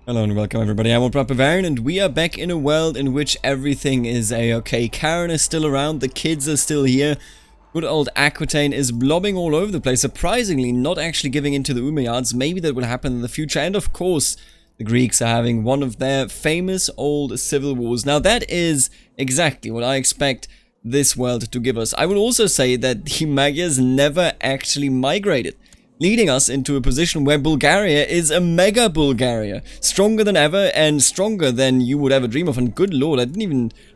Hello and welcome everybody, I'm Barbarian and we are back in a world in which everything is a-okay. Karen is still around, the kids are still here. Good old Aquitaine is blobbing all over the place, surprisingly not actually giving in to the Umayyads. Maybe that will happen in the future, and of course the Greeks are having one of their famous old civil wars. Now that is exactly what I expect this world to give us. I will also say that the Magyars never actually migrated, leading us into a position where Bulgaria is a mega Bulgaria, stronger than ever and stronger than you would ever dream of. And good lord,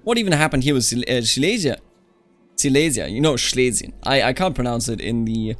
what even happened here with Silesia? You know, Schlesien. I can't pronounce it in the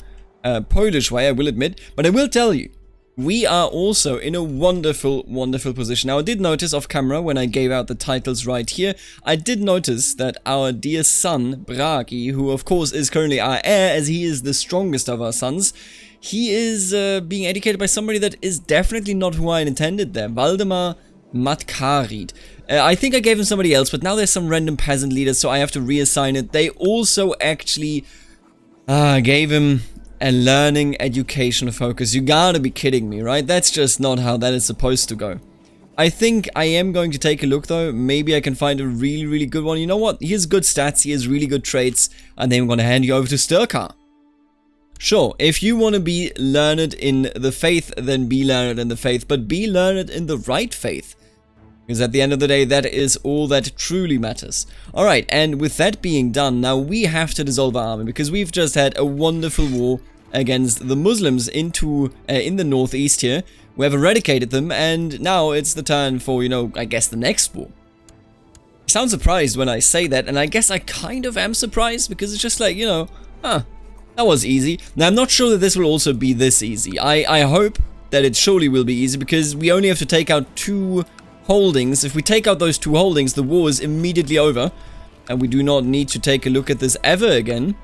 Polish way, I will admit, but I will tell you, we are also in a wonderful, wonderful position. Now, I did notice off camera when I gave out the titles right here, I did notice that our dear son, Bragi, who of course is currently our heir as he is the strongest of our sons, he is being educated by somebody that is definitely not who I intended there, Valdemar Matkarid. I think I gave him somebody else, but now there's some random peasant leaders, so I have to reassign it. They also actually gave him a learning education focus. You gotta be kidding me, right? That's just not how that is supposed to go. I think I am going to take a look though. Maybe I can find a really, really good one. You know what? He has good stats, he has really good traits, and then I'm gonna hand you over to Sturkar. Sure, if you want to be learned in the faith, then be learned in the faith, but be learned in the right faith. Because at the end of the day, that is all that truly matters. Alright, and with that being done, now we have to dissolve our army, because we've just had a wonderful war against the Muslims in the North-East here. We have eradicated them, and now it's the turn for, you know, I guess the next war. I sound surprised when I say that, and I guess I kind of am surprised, because it's just like, you know, that was easy. Now, I'm not sure that this will also be this easy. I hope that it surely will be easy, because we only have to take out 2 holdings. If we take out those 2 holdings, the war is immediately over, and we do not need to take a look at this ever again.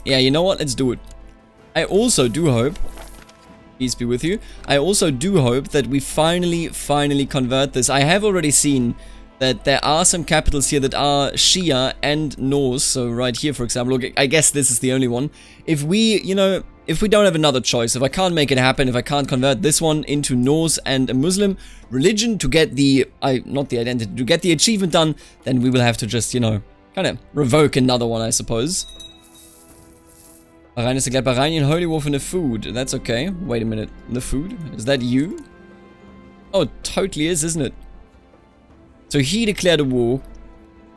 Yeah, you know what? Let's do it. I also do hope, peace be with you, I also do hope that we finally convert this. I have already seen that there are some capitals here that are Shia and Norse, so right here for example, okay, I guess this is the only one. If we, you know, if we don't have another choice, if I can't make it happen, if I can't convert this one into Norse and a Muslim religion to get the, not the identity, to get the achievement done, then we will have to just, you know, kind of revoke another one, I suppose. Bahrain is declared Bahrainian holy war for the food. That's okay. Wait a minute. The food? Is that you? Oh, it totally is, isn't it? So he declared a war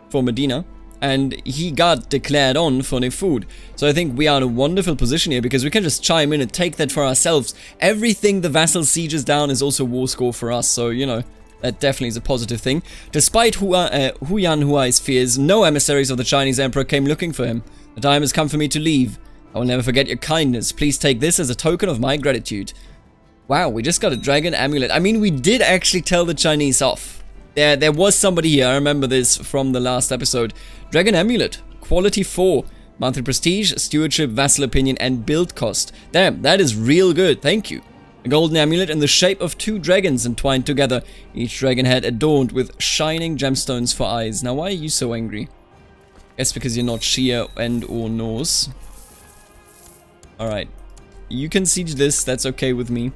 for Medina, and he got declared on for the food. So I think we are in a wonderful position here, because we can just chime in and take that for ourselves. Everything the vassal sieges down is also war score for us, so, you know, that definitely is a positive thing. Despite Huyan Huai's fears, no emissaries of the Chinese emperor came looking for him. The time has come for me to leave. I will never forget your kindness. Please take this as a token of my gratitude. Wow, we just got a dragon amulet. I mean, we did actually tell the Chinese off. There was somebody here, I remember this from the last episode. Dragon amulet, quality 4, monthly prestige, stewardship, vassal opinion, and build cost. Damn, that is real good, thank you. A golden amulet in the shape of 2 dragons entwined together, each dragon head adorned with shining gemstones for eyes. Now, why are you so angry? Guess because you're not Shia and or Norse. Alright, you can siege this, that's okay with me.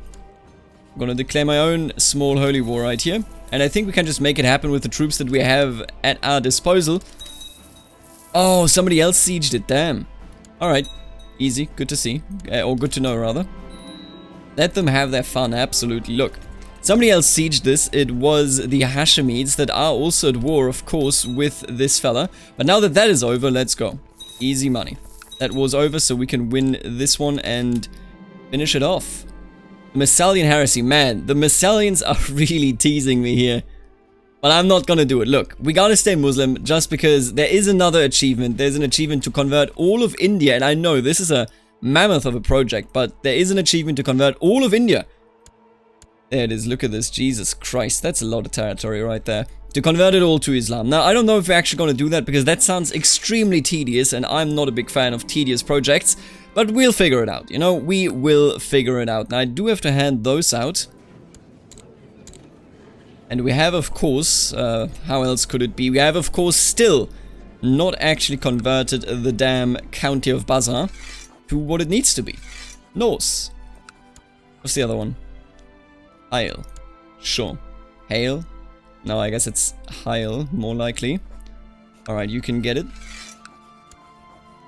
I'm gonna declare my own small holy war right here. And I think we can just make it happen with the troops that we have at our disposal. Oh, somebody else sieged it, damn. Alright, easy, good to see. Or good to know, rather. Let them have their fun, absolutely. Look, somebody else sieged this. It was the Hashemids that are also at war, of course, with this fella. But now that that is over, let's go. Easy money. That war's over, so we can win this one and finish it off. The Massalian heresy, man, the Massalians are really teasing me here. But I'm not gonna do it. Look, we gotta stay Muslim just because there is another achievement. There's an achievement to convert all of India, and I know this is a mammoth of a project, but there is an achievement to convert all of India. There it is, look at this, Jesus Christ, that's a lot of territory right there. To convert it all to Islam. Now, I don't know if we're actually gonna do that because that sounds extremely tedious, and I'm not a big fan of tedious projects. But we'll figure it out, you know, we will figure it out. Now, I do have to hand those out. And we have, of course, how else could it be? We have, of course, still not actually converted the damn county of Basra to what it needs to be. Norse. What's the other one? Isle. Sure. Hail? No, I guess it's Heil, more likely. Alright, you can get it.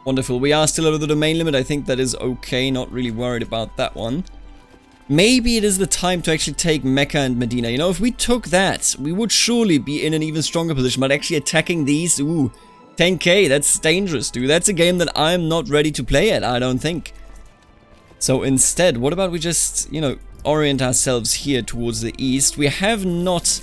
Wonderful. We are still over the domain limit. I think that is okay. Not really worried about that one. Maybe it is the time to actually take Mecca and Medina. You know, if we took that, we would surely be in an even stronger position. But actually attacking these, ooh, 10k, that's dangerous, dude. That's a game that I'm not ready to play yet, I don't think. So instead, what about we just, you know, orient ourselves here towards the east? We have not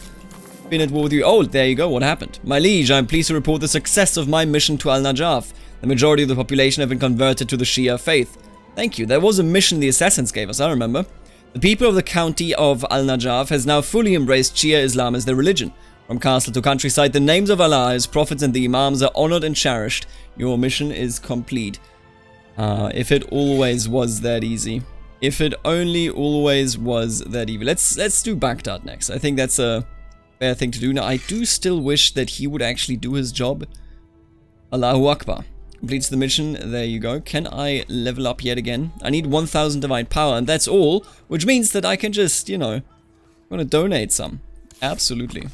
been at war with you. Oh, there you go. What happened? My liege, I am pleased to report the success of my mission to Al-Najaf. The majority of the population have been converted to the Shia faith. Thank you. There was a mission the assassins gave us, I remember. The people of the county of Al-Najaf has now fully embraced Shia Islam as their religion. From castle to countryside, the names of Allah, His prophets and the Imams are honored and cherished. Your mission is complete. If it always was that easy. If it only always was that easy. Let's do Baghdad next. I think that's a fair thing to do. Now, I do still wish that he would actually do his job. Allahu Akbar. Completes the mission. There you go. Can I level up yet again? I need 1000 divine power, and that's all, which means that I can just, you know, I'm gonna donate some. Absolutely.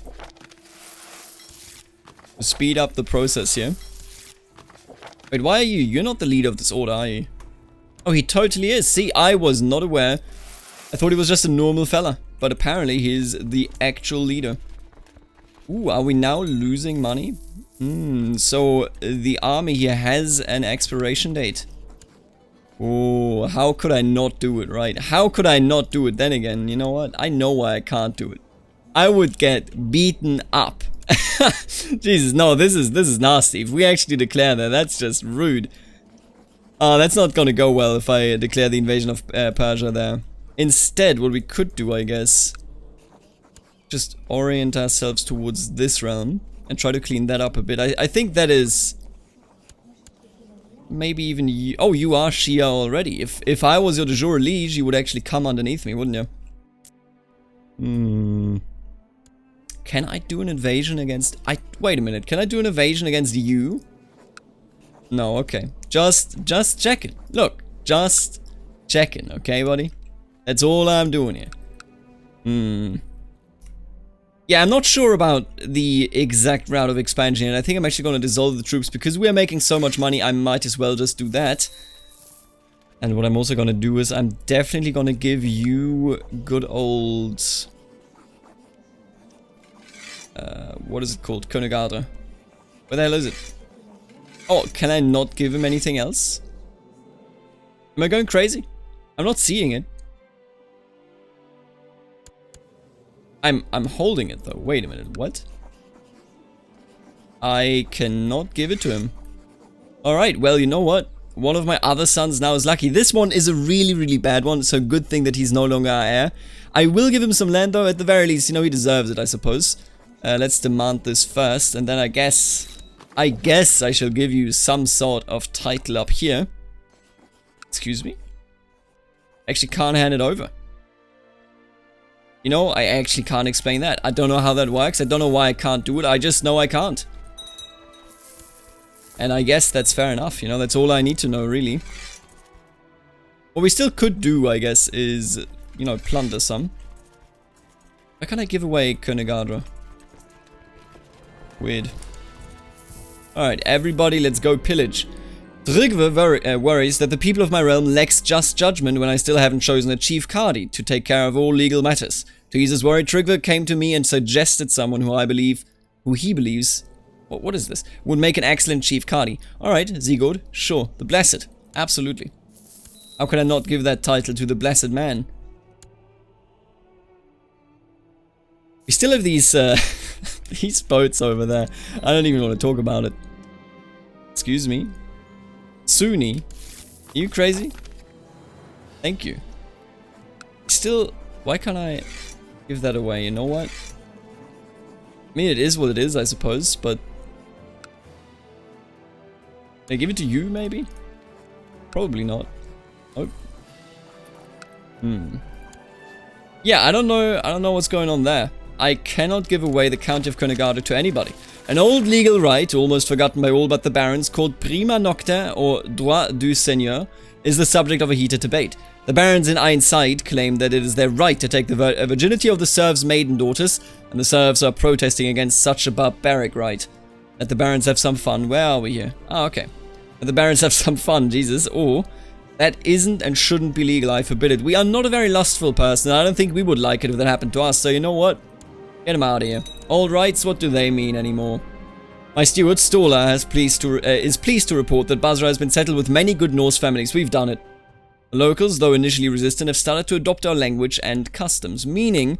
To speed up the process here. Wait, why are you? You're not the leader of this order, are you? Oh, he totally is. See, I was not aware. I thought he was just a normal fella, but apparently he's the actual leader. Ooh, are we now losing money? So the army here has an expiration date. Oh, how could I not do it, right? How could I not do it? Then again, you know what? I know why I can't do it. I would get beaten up. Jesus, no, this is nasty. If we actually declare that, that's just rude. That's not gonna go well if I declare the invasion of Persia there. Instead, what we could do, I guess, just orient ourselves towards this realm and try to clean that up a bit. I think that is maybe even you. Oh, you are Shia already. If I was your de jure liege, you would actually come underneath me, wouldn't you? Can I do an invasion against... Wait a minute. Can I do an invasion against you? No, okay. Just checking. Look, just checking, okay, buddy? That's all I'm doing here. Yeah, I'm not sure about the exact route of expansion, and I think I'm actually going to dissolve the troops because we are making so much money. I might as well just do that. And what I'm also going to do is I'm definitely going to give you good old... what is it called? Konigada. Where the hell is it? Oh, can I not give him anything else? Am I going crazy? I'm not seeing it. I'm holding it though. Wait a minute, what? I cannot give it to him. Alright, well, you know what? One of my other sons now is lucky. This one is a really, really bad one, so good thing that he's no longer our heir. I will give him some land though, at the very least. You know, he deserves it, I suppose. Let's demand this first, and then I guess I shall give you some sort of title up here. Excuse me? Actually can't hand it over. You know, I actually can't explain that. I don't know how that works. I don't know why I can't do it. I just know I can't. And I guess that's fair enough. You know, that's all I need to know, really. What we still could do, I guess, is, you know, plunder some. Why can't I give away Königadra? Weird. Alright, everybody, let's go pillage. Tryggve worries that the people of my realm lacks just judgment when I still haven't chosen a chief Qadi to take care of all legal matters. To ease his worry, Tryggve came to me and suggested someone who he believes, what is this, would make an excellent chief Qadi. Alright, Sigurd, sure, the Blessed, absolutely. How could I not give that title to the Blessed Man? We still have these, these boats over there. I don't even want to talk about it. Excuse me. Sunni? Are you crazy? Thank you. Still, why can't I give that away? You know what? I mean, it is what it is, I suppose, but... Can I give it to you, maybe? Probably not. Oh. Yeah, I don't know what's going on there. I cannot give away the County of Königadra to anybody. An old legal right, almost forgotten by all but the barons, called prima nocta, or droit du seigneur, is the subject of a heated debate. The barons in Einside claim that it is their right to take the virginity of the serfs' maiden daughters, and the serfs are protesting against such a barbaric right. Let the barons have some fun. Where are we here? Ah, okay. Let the barons have some fun, Jesus. Or, that isn't and shouldn't be legal, I forbid it. We are not a very lustful person. I don't think we would like it if that happened to us, so you know what? Get them out of here. All rights, what do they mean anymore? My steward, Stola, is pleased to report that Basra has been settled with many good Norse families. We've done it. The locals, though initially resistant, have started to adopt our language and customs, meaning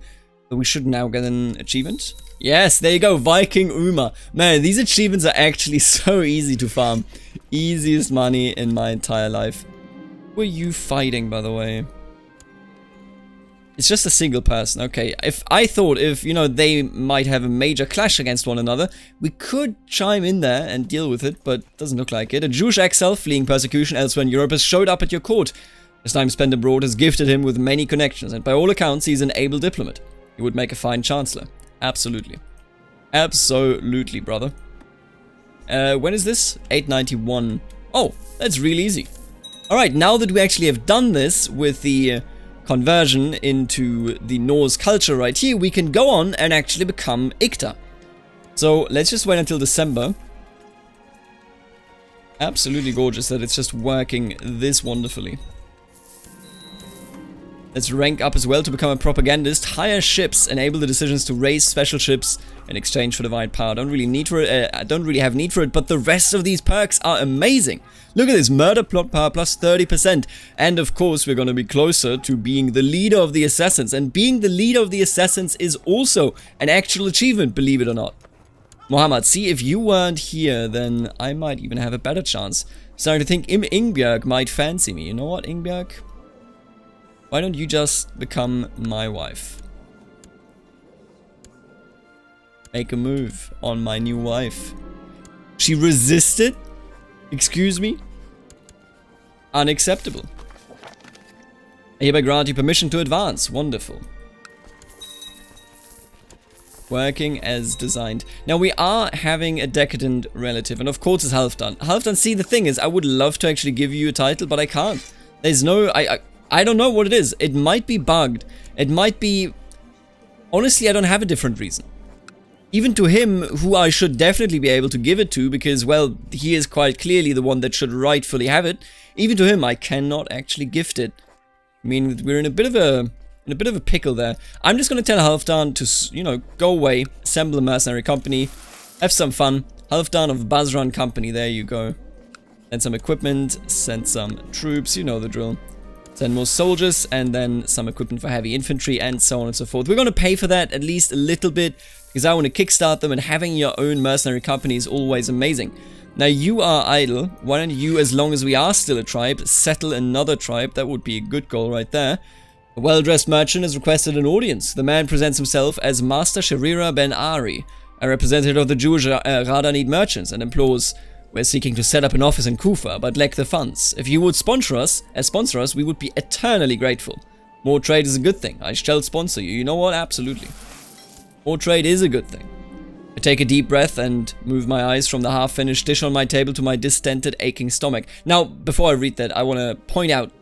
that we should now get an achievement. Yes, there you go, Viking Ummah. Man, these achievements are actually so easy to farm. Easiest money in my entire life. Who are you fighting, by the way? It's just a single person. Okay, if you know, they might have a major clash against one another, we could chime in there and deal with it, but doesn't look like it. A Jewish exile fleeing persecution elsewhere in Europe has showed up at your court. His time spent abroad has gifted him with many connections, and by all accounts, he's an able diplomat. He would make a fine chancellor. Absolutely. Absolutely, brother. When is this? 891. Oh, that's real easy. Alright, now that we actually have done this with the conversion into the Norse culture right here, we can go on and actually become Ikta. So let's just wait until December. Absolutely gorgeous that it's just working this wonderfully. Let's rank up as well to become a propagandist. Hire ships, enable the decisions to raise special ships in exchange for divine power. Don't really have need for it, but the rest of these perks are amazing. Look at this, murder plot power plus 30%. And of course, we're going to be closer to being the leader of the assassins. And being the leader of the assassins is also an actual achievement, believe it or not. Muhammad, see, if you weren't here, then I might even have a better chance. Starting to think Ingbjörg might fancy me. You know what, Ingbjörg? Why don't you just become my wife? Make a move on my new wife. She resisted? Excuse me? Unacceptable. I hereby grant you permission to advance. Wonderful. Working as designed. Now we are having a decadent relative, and of course it's Halfdan. Halfdan, see, the thing is, I would love to actually give you a title, but I can't. There's no... I don't know what it is. It might be bugged. It might be... Honestly, I don't have a different reason. Even to him, who I should definitely be able to give it to, because, well, he is quite clearly the one that should rightfully have it. Even to him, I cannot actually gift it. I mean, we're in a bit of a pickle there. I'm just going to tell Halfdan to, you know, go away, assemble a mercenary company, have some fun. Halfdan of Basran Company, there you go. Send some equipment, send some troops, you know the drill. Send more soldiers, and then some equipment for heavy infantry, and so on and so forth. We're going to pay for that at least a little bit, because I want to kickstart them, and having your own mercenary company is always amazing. Now, you are idle. Why don't you, as long as we are still a tribe, settle another tribe? That would be a good goal right there. A well-dressed merchant has requested an audience. The man presents himself as Master Sharira Ben Ari, a representative of the Jewish Radanite merchants, and implores... We're seeking to set up an office in Kufa, but lack the funds. If you would sponsor us, we would be eternally grateful. More trade is a good thing. I shall sponsor you. You know what? Absolutely. More trade is a good thing. I take a deep breath and move my eyes from the half-finished dish on my table to my distended, aching stomach. Now, before I read that, I want to point out,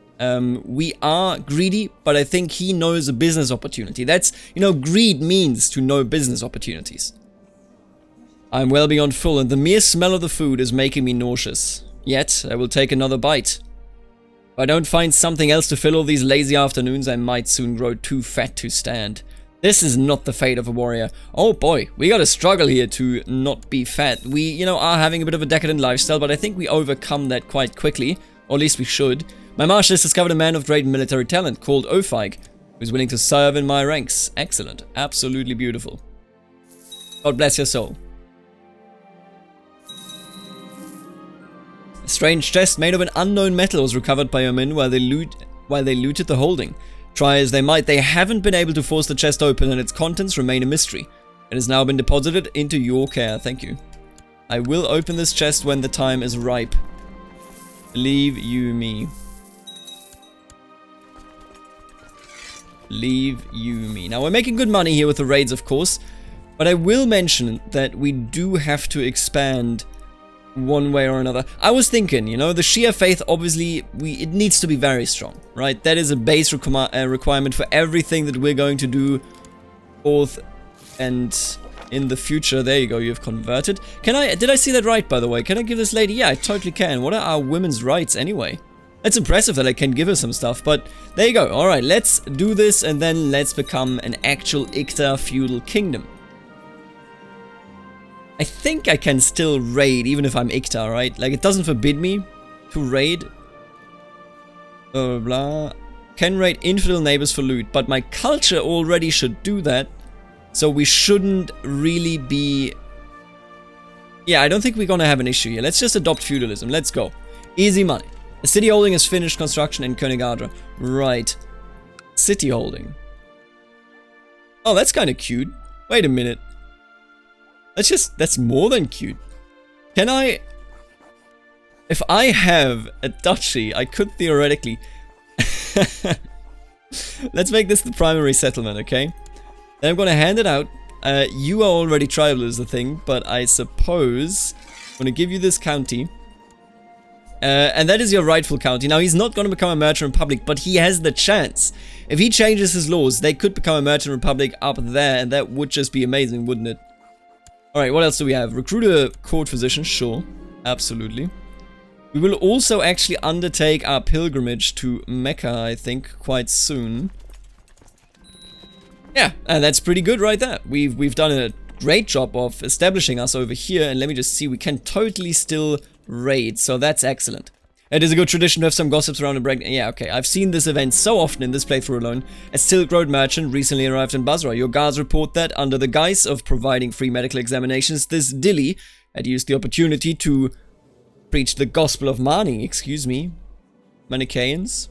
we are greedy, but I think he knows a business opportunity. That's, you know, greed means to know business opportunities. I'm well beyond full, and the mere smell of the food is making me nauseous. Yet, I will take another bite. If I don't find something else to fill all these lazy afternoons, I might soon grow too fat to stand. This is not the fate of a warrior. Oh boy, we gotta struggle here to not be fat. We, you know, are having a bit of a decadent lifestyle, but I think we overcome that quite quickly. Or at least we should. My master has discovered a man of great military talent called Ophig, who is willing to serve in my ranks. Excellent. Absolutely beautiful. God bless your soul. A strange chest made of an unknown metal was recovered by your men while they looted the holding. Try as they might, they haven't been able to force the chest open, and its contents remain a mystery. It has now been deposited into your care. Thank you. I will open this chest when the time is ripe. Believe you me. Believe you me. Now, we're making good money here with the raids, of course, but I will mention that we do have to expand one way or another. I was thinking, you know, the Shia faith, obviously, it needs to be very strong, right? That is a base requirement for everything that we're going to do forth and in the future. There you go, you've converted. Did I see that right, by the way? Can I give this lady? Yeah, I totally can. What are our women's rights anyway? It's impressive that I can give her some stuff, but there you go. Alright, let's do this and then let's become an actual Ikta feudal kingdom. I think I can still raid even if I'm Ikta, right? Like, it doesn't forbid me to raid. Blah, blah, blah. Can raid infidel neighbors for loot, but my culture already should do that. So we shouldn't really be... Yeah, I don't think we're gonna have an issue here. Let's just adopt feudalism. Let's go. Easy money. A city holding has finished construction in Königadra. Right. City holding. Oh, that's kind of cute. Wait a minute. That's more than cute. Can I... If I have a duchy, I could theoretically... Let's make this the primary settlement, okay? Then I'm gonna hand it out. You are already tribal is the thing, but I suppose... I'm gonna give you this county. And that is your rightful county. Now, he's not gonna become a merchant republic, but he has the chance. If he changes his laws, they could become a merchant republic up there, and that would just be amazing, wouldn't it? Alright, what else do we have? Recruit a court physician, sure. Absolutely. We will also actually undertake our pilgrimage to Mecca, I think, quite soon. Yeah, and that's pretty good right there. We've done a great job of establishing us over here, and let me just see, we can totally still raid, so that's excellent. It is a good tradition to have some gossips around and break. Yeah, okay, I've seen this event so often in this playthrough alone. A Silk Road merchant recently arrived in Basra. Your guards report that, under the guise of providing free medical examinations, this Dilly had used the opportunity to preach the gospel of Mani. Excuse me? Manichaeans?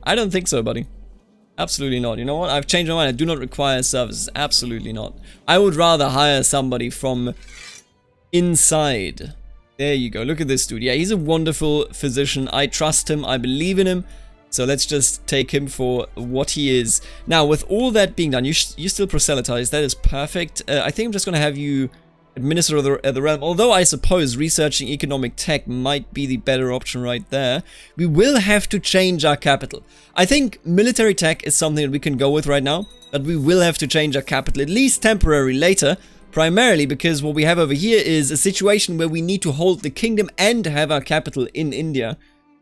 I don't think so, buddy. Absolutely not. You know what? I've changed my mind. I do not require services. Absolutely not. I would rather hire somebody from inside. There you go. Look at this dude. Yeah, he's a wonderful physician. I trust him. I believe in him. So let's just take him for what he is. Now, with all that being done, you still proselytize. That is perfect. I think I'm just going to have you administer the realm. Although I suppose researching economic tech might be the better option right there. We will have to change our capital. I think military tech is something that we can go with right now. But we will have to change our capital, at least temporarily later. Primarily because what we have over here is a situation where we need to hold the kingdom and have our capital in India.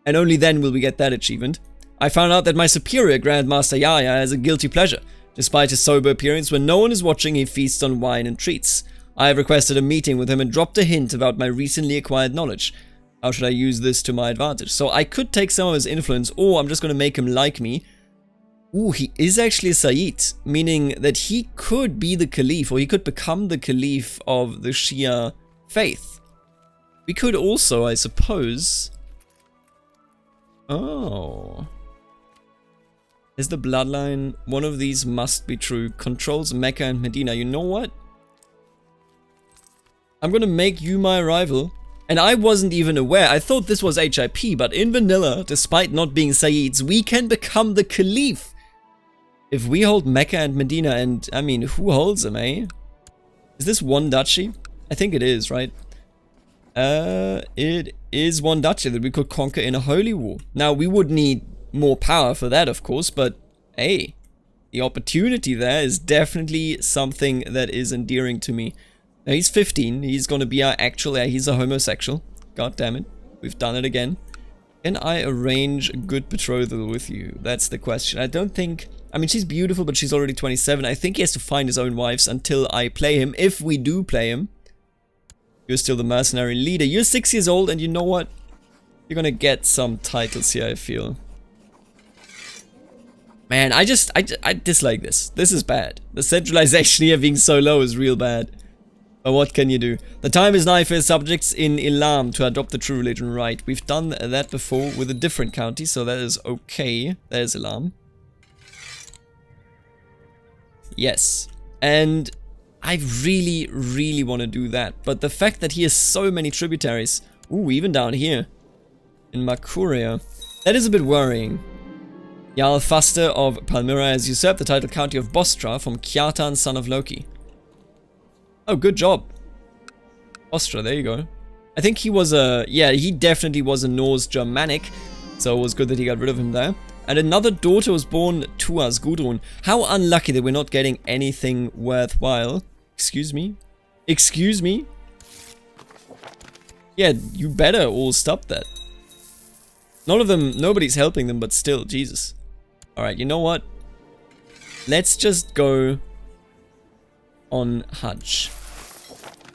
And only then will we get that achievement. I found out that my superior, Grandmaster Yaya, has a guilty pleasure. Despite his sober appearance, when no one is watching, he feasts on wine and treats. I have requested a meeting with him and dropped a hint about my recently acquired knowledge. How should I use this to my advantage? So I could take some of his influence, or I'm just going to make him like me. Ooh, he is actually a Sayyid, meaning that he could be the Caliph, or he could become the Caliph of the Shia faith. We could also, I suppose... Oh... Is the bloodline... One of these must be true. Controls Mecca and Medina. You know what? I'm gonna make you my rival. And I wasn't even aware. I thought this was HIP, but in vanilla, despite not being Sayyids, we can become the Caliph. If we hold Mecca and Medina, and, I mean, who holds them, eh? Is this one duchy? I think it is, right? It is one duchy that we could conquer in a holy war. Now, we would need more power for that, of course, but, hey, the opportunity there is definitely something that is endearing to me. Now, he's 15. He's gonna be our actual heir. He's a homosexual. God damn it. We've done it again. Can I arrange a good betrothal with you? That's the question. I don't think... I mean, she's beautiful, but she's already 27. I think he has to find his own wives until I play him. If we do play him. You're still the mercenary leader. You're 6 years old, and you know what? You're gonna get some titles here, I feel. Man, I dislike this. This is bad. The centralization here being so low is real bad. But what can you do? The time is nigh for his subjects in Elam to adopt the true religion, right? We've done that before with a different county, so that is okay. There's Elam. Yes. And I really, really want to do that. But the fact that he has so many tributaries, ooh, even down here in Makuria, that is a bit worrying. Jarl Faster of Palmyra has usurped the title county of Bostra from Kjartan, son of Loki. Oh, good job. Bostra, there you go. I think he was a... Yeah, he definitely was a Norse Germanic. So it was good that he got rid of him there. And another daughter was born to us, Gudrun. How unlucky that we're not getting anything worthwhile. Excuse me? Excuse me? Yeah, you better all stop that. None of them, nobody's helping them, but still, Jesus. Alright, you know what? Let's just go on Hajj.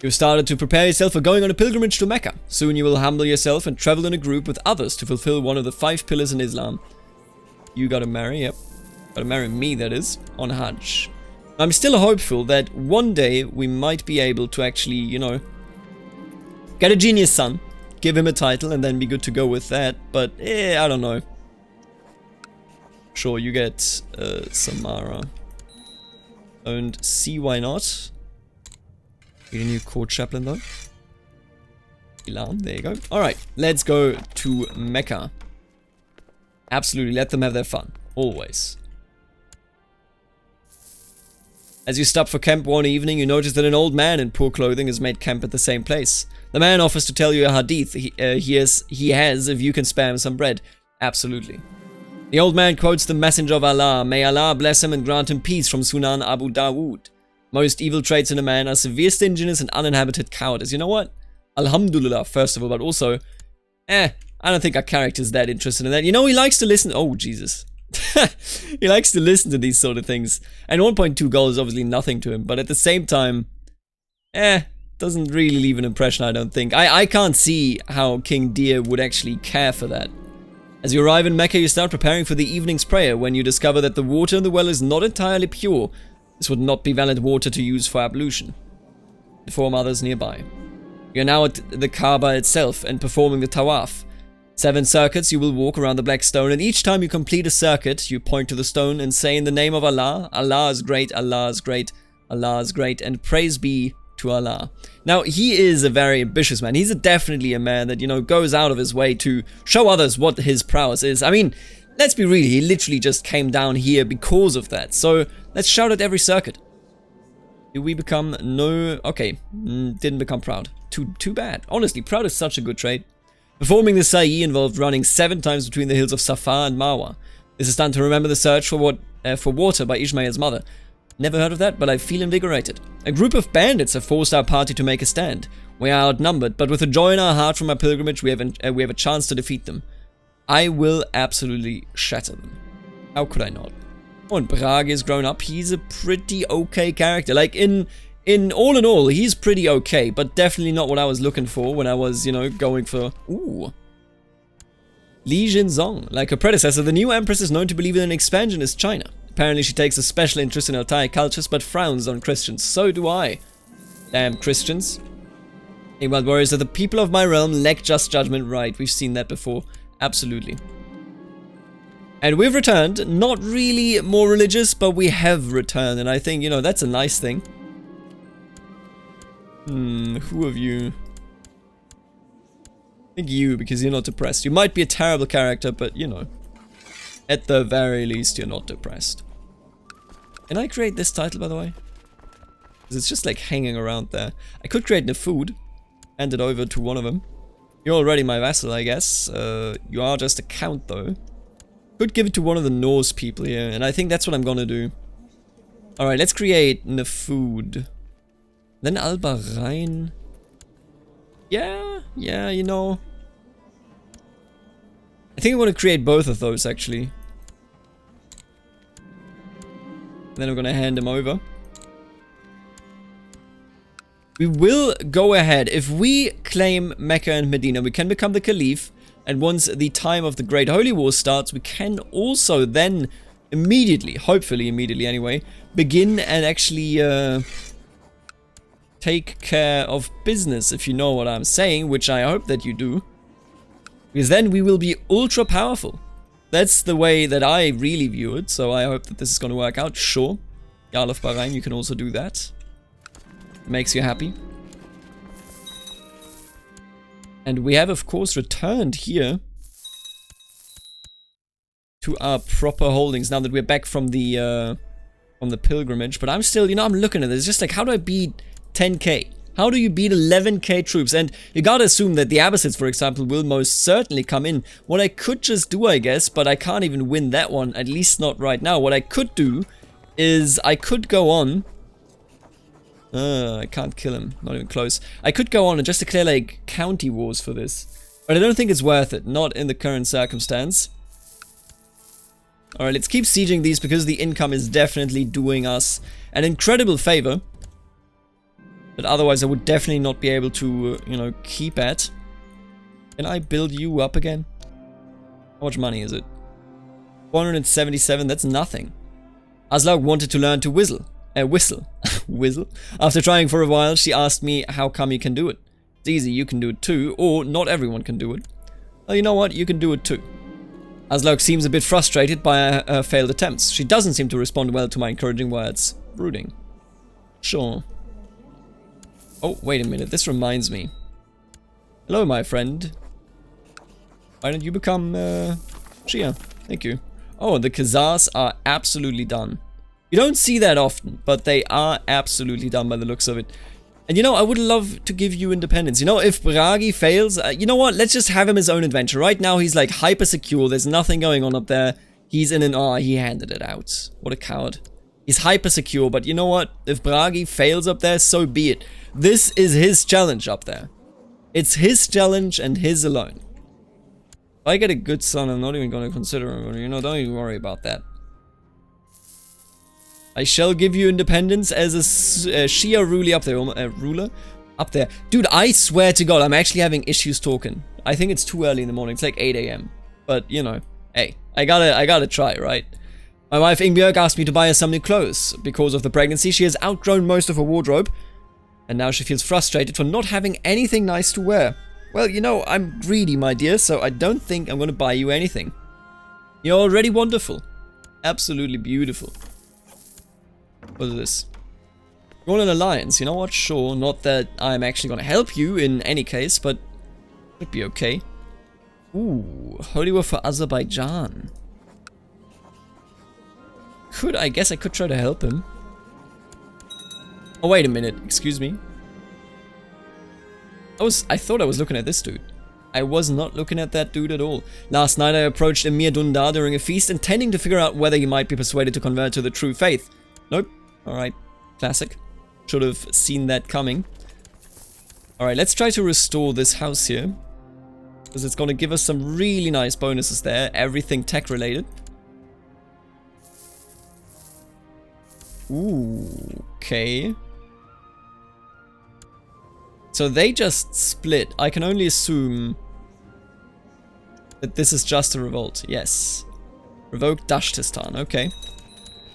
You've started to prepare yourself for going on a pilgrimage to Mecca. Soon you will humble yourself and travel in a group with others to fulfill one of the 5 pillars in Islam. You gotta marry, yep. Gotta marry me, that is, on Hajj. I'm still hopeful that one day we might be able to actually, you know, get a genius son, give him a title, and then be good to go with that. But, I don't know. Sure, you get Samara. And see why not. Get a new court chaplain though. Ilan, there you go. Alright, let's go to Mecca. Absolutely, let them have their fun. Always. As you stop for camp one evening, you notice that an old man in poor clothing has made camp at the same place. The man offers to tell you a hadith he has if you can spare him some bread. Absolutely. The old man quotes the Messenger of Allah. May Allah bless him and grant him peace from Sunan Abu Dawood. Most evil traits in a man are severe stinginess and uninhabited cowardice. You know what? Alhamdulillah, first of all, but also, I don't think our character's that interested in that. You know, he likes to listen. Oh, Jesus. He likes to listen to these sort of things. And 1.2 gold is obviously nothing to him, but at the same time, doesn't really leave an impression, I don't think. I can't see how King Dyre would actually care for that. As you arrive in Mecca, you start preparing for the evening's prayer when you discover that the water in the well is not entirely pure. This would not be valid water to use for ablution. Inform others nearby. You are now at the Kaaba itself and performing the Tawaf. 7 circuits you will walk around the black stone, and each time you complete a circuit, you point to the stone and say in the name of Allah, Allah is great, Allah is great, Allah is great, and praise be to Allah. Now, he is a very ambitious man. He's definitely a man that, you know, goes out of his way to show others what his prowess is. I mean, let's be real, he literally just came down here because of that. So, let's shout at every circuit. Did we become no... Okay, didn't become proud. Too bad. Honestly, proud is such a good trait. Performing the Sa'i involved running 7 times between the hills of Safa and Marwa. This is done to remember the search for water by Ishmael's mother. Never heard of that, but I feel invigorated. A group of bandits have forced our party to make a stand. We are outnumbered, but with a joy in our heart from our pilgrimage, we have a chance to defeat them. I will absolutely shatter them. How could I not? Oh, and Brage is grown up. He's a pretty okay character. Like, in all, he's pretty okay, but definitely not what I was looking for when I was, you know, going for... Ooh. Li Jinzong. Like her predecessor, the new empress is known to believe in an expansionist China. Apparently she takes a special interest in Altai cultures, but frowns on Christians. So do I. Damn Christians. Meanwhile, worries that the people of my realm lack just judgment. Right, we've seen that before. Absolutely. And we've returned. Not really more religious, but we have returned. And I think, you know, that's a nice thing. Who of you? I think you, because you're not depressed. You might be a terrible character, but, you know. At the very least, you're not depressed. Can I create this title, by the way? Because it's just like hanging around there. I could create the food. Hand it over to one of them. You're already my vassal, I guess. You are just a count, though. Could give it to one of the Norse people here, and I think that's what I'm gonna do. Alright, let's create the food. Then Al-Bahrain. Yeah, you know. I think I want to create both of those, actually. Then I'm gonna hand them over. We will go ahead. If we claim Mecca and Medina, we can become the Caliph. And once the time of the Great Holy War starts, we can also then immediately, hopefully immediately anyway, begin and actually take care of business, if you know what I'm saying, which I hope that you do. Because then we will be ultra powerful. That's the way that I really view it, so I hope that this is going to work out. Sure, Jarl of Bahrain, you can also do that. Makes you happy. And we have, of course, returned here to our proper holdings now that we're back from the pilgrimage. But I'm still, you know, I'm looking at this, just like, how do I beat 10k? How do you beat 11k troops? And you gotta assume that the Abbasids, for example, will most certainly come in. What I could just do, I guess, but I can't even win that one, at least not right now. What I could do is I could go on. I can't kill him, not even close. I could go on and just declare like county wars for this. But I don't think it's worth it, not in the current circumstance. Alright, let's keep sieging these because the income is definitely doing us an incredible favor. But otherwise I would definitely not be able to, you know, keep at. Can I build you up again? How much money is it? 477, that's nothing. Aslaug wanted to learn to whistle. Whistle. After trying for a while, she asked me, how come you can do it? It's easy, you can do it too, or not everyone can do it. Well, you know what, you can do it too. Aslaug seems a bit frustrated by her failed attempts. She doesn't seem to respond well to my encouraging words. Brooding. Sure. Oh, wait a minute, this reminds me. Hello, my friend. Why don't you become, Shia? Thank you. Oh, the Khazars are absolutely done. You don't see that often, but they are absolutely done by the looks of it. And you know, I would love to give you independence. You know, if Bragi fails, you know what, let's just have him his own adventure. Right now, he's like hyper secure, there's nothing going on up there. He's in an, he handed it out. What a coward. He's hyper secure, but you know what, if Bragi fails up there, so be it. This is his challenge up there. It's his challenge and his alone. If I get a good son, I'm not even going to consider him, you know, don't even worry about that. I shall give you independence as a Shia ruler up there. Dude, I swear to God, I'm actually having issues talking. I think it's too early in the morning. It's like 8 AM. But, you know, hey, I gotta try, right? My wife Ingbjörg asked me to buy her some new clothes. Because of the pregnancy, she has outgrown most of her wardrobe. And now she feels frustrated for not having anything nice to wear. Well, you know, I'm greedy, my dear, so I don't think I'm gonna buy you anything. You're already wonderful. Absolutely beautiful. What is this? You want an alliance? You know what? Sure, not that I'm actually gonna help you in any case, but it would be okay. Ooh, Holy War for Azerbaijan. I guess I could try to help him. Oh, wait a minute. Excuse me. I thought I was looking at this dude. I was not looking at that dude at all. Last night I approached Emir Dundar during a feast, intending to figure out whether he might be persuaded to convert to the true faith. Nope. Alright. Classic. Should have seen that coming. Alright, let's try to restore this house here. Because it's going to give us some really nice bonuses there. Everything tech related. Ooh, okay. So they just split. I can only assume that this is just a revolt. Yes. Revoke Dashtistan. Okay.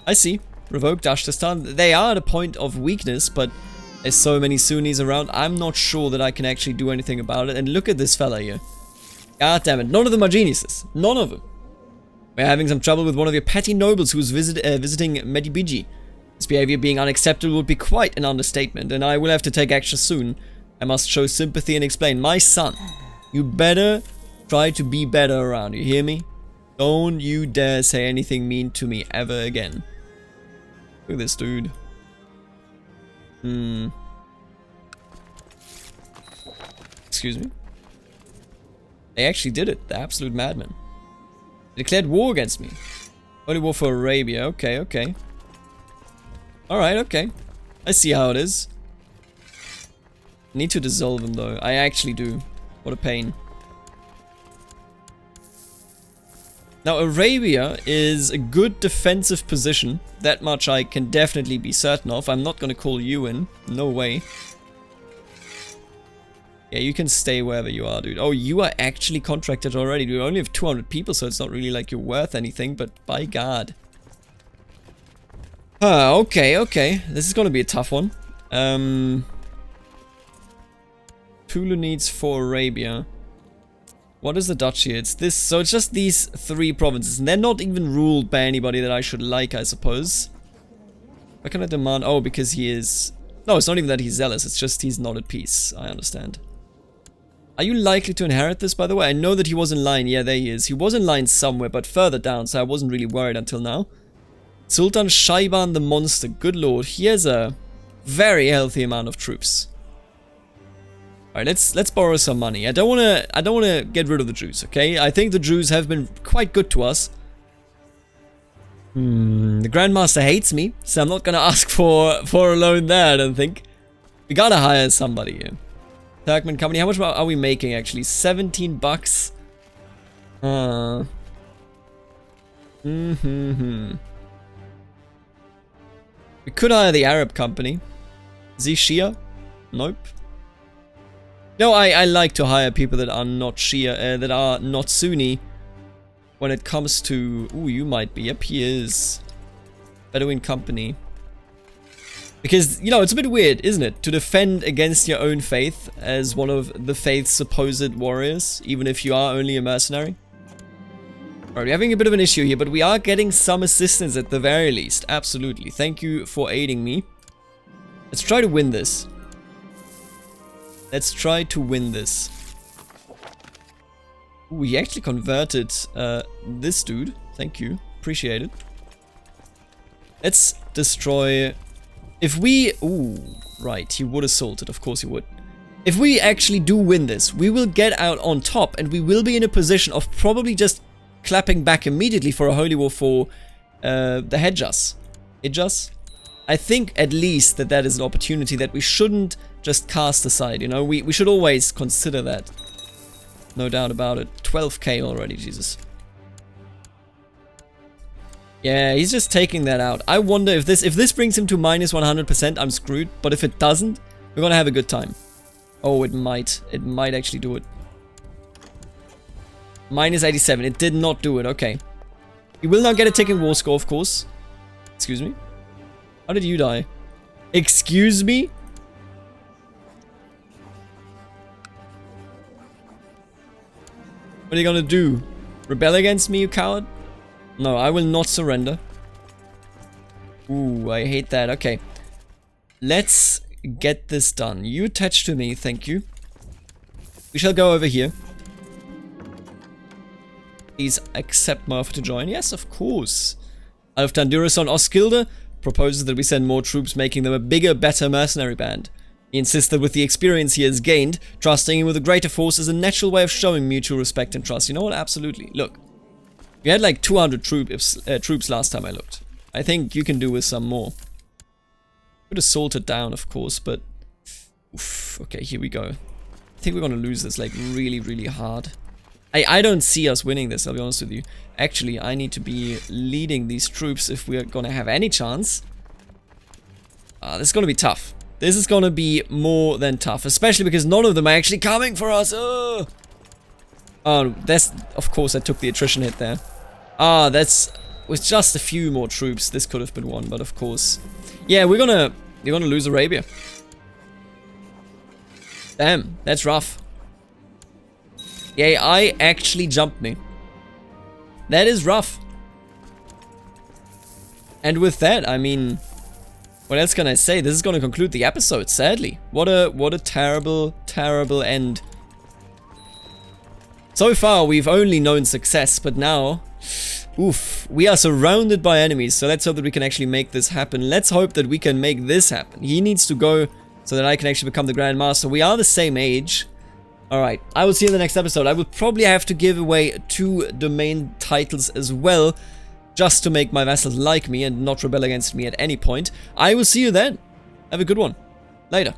I see. Revoke Dashtistan. They are at a point of weakness, but there's so many Sunnis around. I'm not sure that I can actually do anything about it. And look at this fella here. God damn it. None of them are geniuses. None of them. We're having some trouble with one of your petty nobles who's visiting Medibiji. His behavior being unacceptable would be quite an understatement, and I will have to take action soon. I must show sympathy and explain. My son, you better try to be better around, you hear me? Don't you dare say anything mean to me ever again. Look at this dude. Excuse me? They actually did it, the absolute madmen. They declared war against me. Holy war for Arabia, okay, okay. Alright, okay. I see how it is. I need to dissolve him though. I actually do. What a pain. Now, Arabia is a good defensive position. That much I can definitely be certain of. I'm not gonna call you in. No way. Yeah, you can stay wherever you are, dude. Oh, you are actually contracted already. You only have 200 people, so it's not really like you're worth anything, but by God. Okay, okay. This is gonna be a tough one. Tulu needs 4 Arabia. What is the duchy? It's this, so it's just these 3 provinces, and they're not even ruled by anybody that I should like, I suppose. What can I demand? Oh, because he is... No, it's not even that he's zealous, it's just he's not at peace. I understand. Are you likely to inherit this, by the way? I know that he was in line. Yeah, there he is. He was in line somewhere, but further down, so I wasn't really worried until now. Sultan Shaiban the Monster. Good lord, he has a very healthy amount of troops. Alright, let's borrow some money. I don't wanna get rid of the Jews, okay? I think the Jews have been quite good to us. The Grandmaster hates me, so I'm not gonna ask for a loan there, I don't think. We gotta hire somebody here. Turkmen company, how much are we making actually? 17 bucks. We could hire the Arab company. Is he Shia? Nope. No, I like to hire people that are not Shia, that are not Sunni. When it comes to... Ooh, you might be. Yep, he is. Bedouin company. Because, you know, it's a bit weird, isn't it? To defend against your own faith as one of the faith's supposed warriors, even if you are only a mercenary. Alright, we're having a bit of an issue here, but we are getting some assistance at the very least. Absolutely. Thank you for aiding me. Let's try to win this. Let's try to win this. Ooh, he actually converted this dude. Thank you. Appreciate it. Let's destroy... If we... Ooh, right. He would assault it. Of course he would. If we actually do win this, we will get out on top and we will be in a position of probably just clapping back immediately for a holy war for the Hedjas. Hedjas? I think at least that is an opportunity that we shouldn't just cast aside, you know? We should always consider that. No doubt about it. 12k already, Jesus. Yeah, he's just taking that out. I wonder if this brings him to minus 100%, I'm screwed. But if it doesn't, we're gonna have a good time. Oh, it might. It might actually do it. Minus 87. It did not do it. Okay. He will not get a ticking war score, of course. Excuse me? How did you die? Excuse me? What are you gonna do? Rebel against me, you coward? No, I will not surrender. Ooh, I hate that. Okay. Let's get this done. You attach to me, thank you. We shall go over here. Please accept my offer to join. Yes, of course. Alftan Durison Oskilde proposes that we send more troops, making them a bigger, better mercenary band. He insists that with the experience he has gained, trusting him with a greater force is a natural way of showing mutual respect and trust. You know what? Absolutely. Look. We had like 200 troops last time I looked. I think you can do with some more. Could have salted down, of course, but... Oof, okay, here we go. I think we're gonna lose this, like, really, really hard. I don't see us winning this, I'll be honest with you. Actually, I need to be leading these troops if we're gonna have any chance. This is gonna be tough. This is gonna be more than tough, especially because none of them are actually coming for us. Oh, that's... Of course, I took the attrition hit there. That's... With just a few more troops, this could have been won, but of course... Yeah, we're gonna lose Arabia. Damn, that's rough. The AI actually jumped me. That is rough. And with that, I mean... What else can I say? This is gonna conclude the episode, sadly. What a terrible, terrible end. So far, we've only known success, but now... Oof, we are surrounded by enemies, so let's hope that we can actually make this happen. Let's hope that we can make this happen. He needs to go so that I can actually become the Grand Master. We are the same age. Alright, I will see you in the next episode. I will probably have to give away 2 domain titles as well, just to make my vassals like me and not rebel against me at any point. I will see you then. Have a good one. Later.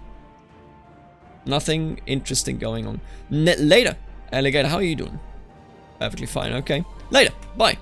Nothing interesting going on. Later. Alligator, how are you doing? Perfectly fine, okay. Later. Bye.